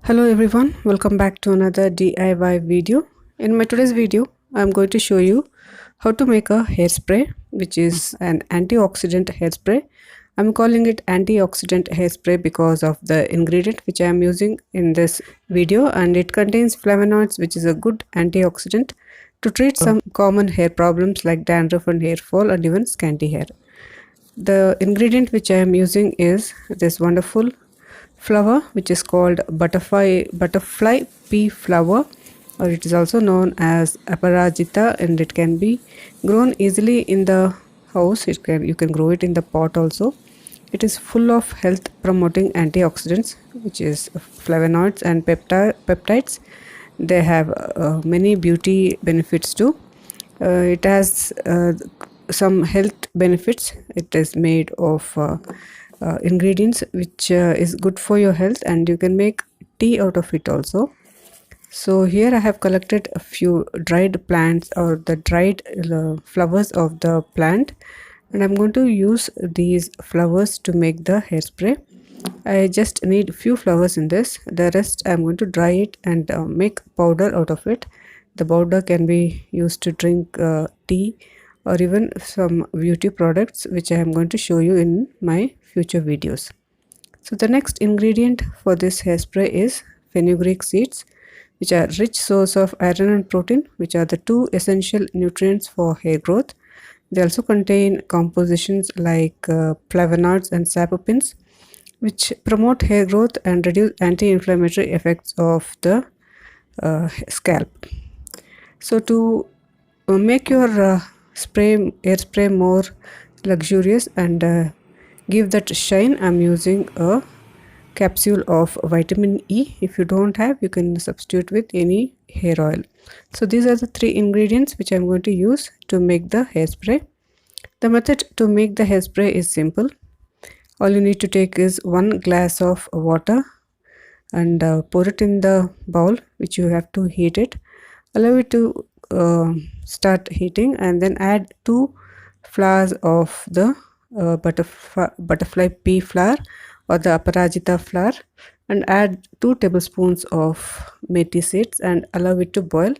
Hello everyone, welcome back to another DIY video. In my today's video, I'm going to show you how to make a hairspray, which is an antioxidant hairspray. I'm calling it antioxidant hairspray because of the ingredient which I am using in this video, and it contains flavonoids, which is a good antioxidant to treat some common hair problems like dandruff and hair fall and even scanty hair. The ingredient which I am using is this wonderful flower which is called butterfly pea flower, or it is also known as aparajita, and it can be grown easily in the house. You can grow it in the pot also. It is full of health promoting antioxidants, which is flavonoids and peptides. They have many beauty benefits too. It has some health benefits. It is made of ingredients which is good for your health, and you can make tea out of it also. So here I have collected a few dried plants, or the dried flowers of the plant, and I'm going to use these flowers to make the hairspray. I just need a few flowers in this. The rest I'm going to dry it and make powder out of it. The powder can be used to drink tea or even some beauty products, which I am going to show you in my future videos. So the next ingredient for this hairspray is fenugreek seeds, which are rich source of iron and protein, which are the two essential nutrients for hair growth. They also contain compositions like flavonoids and saponins, which promote hair growth and reduce anti-inflammatory effects of the scalp. So to make your hairspray more luxurious and give that shine, I'm using a capsule of vitamin E. If you don't have, you can substitute with any hair oil. So these are the three ingredients which I'm going to use to make the hairspray. The method to make the hairspray is simple. All you need to take is 1 glass of water and pour it in the bowl, which you have to heat it. Allow it to start heating, and then add 2 flowers of the butterfly pea flower or the aparajita flower, and add 2 tablespoons of methi seeds and allow it to boil.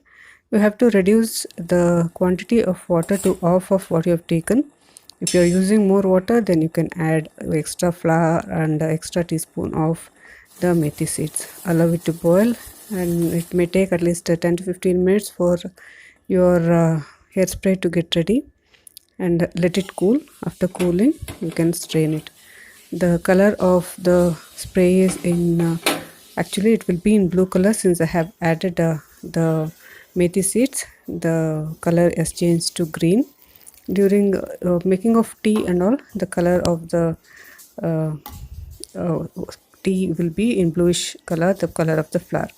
You have to reduce the quantity of water to half of what you have taken. If you are using more water, then you can add extra flour and extra teaspoon of the methi seeds. Allow it to boil, and it may take at least 10 to 15 minutes for your hairspray to get ready, and let it cool. After cooling, you can strain it. The color of the spray is in actually it will be in blue color, since I have added the methi seeds. The color has changed to green. During making of tea and all, the color of the tea will be in bluish color, the color of the flower.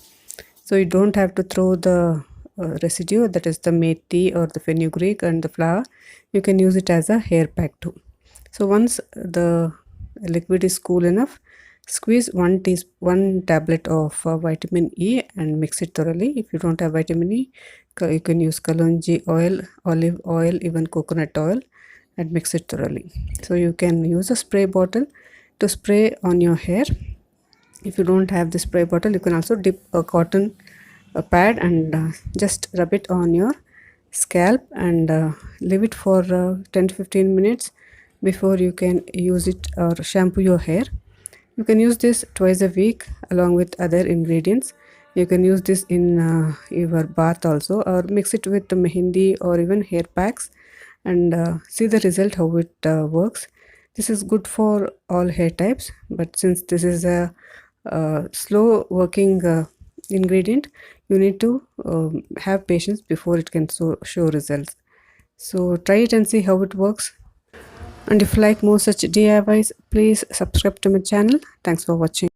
So you don't have to throw the residue, that is the methi or the fenugreek and the flower. You can use it as a hair pack too. So once the liquid is cool enough, squeeze 1 tablet of vitamin E and mix it thoroughly. If you don't have vitamin E, you can use kalonji oil, olive oil, even coconut oil, and mix it thoroughly. So you can use a spray bottle to spray on your hair. If you don't have the spray bottle, you can also dip a cotton pad and just rub it on your scalp and leave it for 10 to 15 minutes before you can use it or shampoo your hair. You can use this twice a week along with other ingredients. You can use this in your bath also, or mix it with mehendi or even hair packs, and see the result how it works. This is good for all hair types, but since this is a slow working ingredient, you need to have patience before it can show results. So try it and see how it works. And if you like more such DIYs, please subscribe to my channel. Thanks for watching.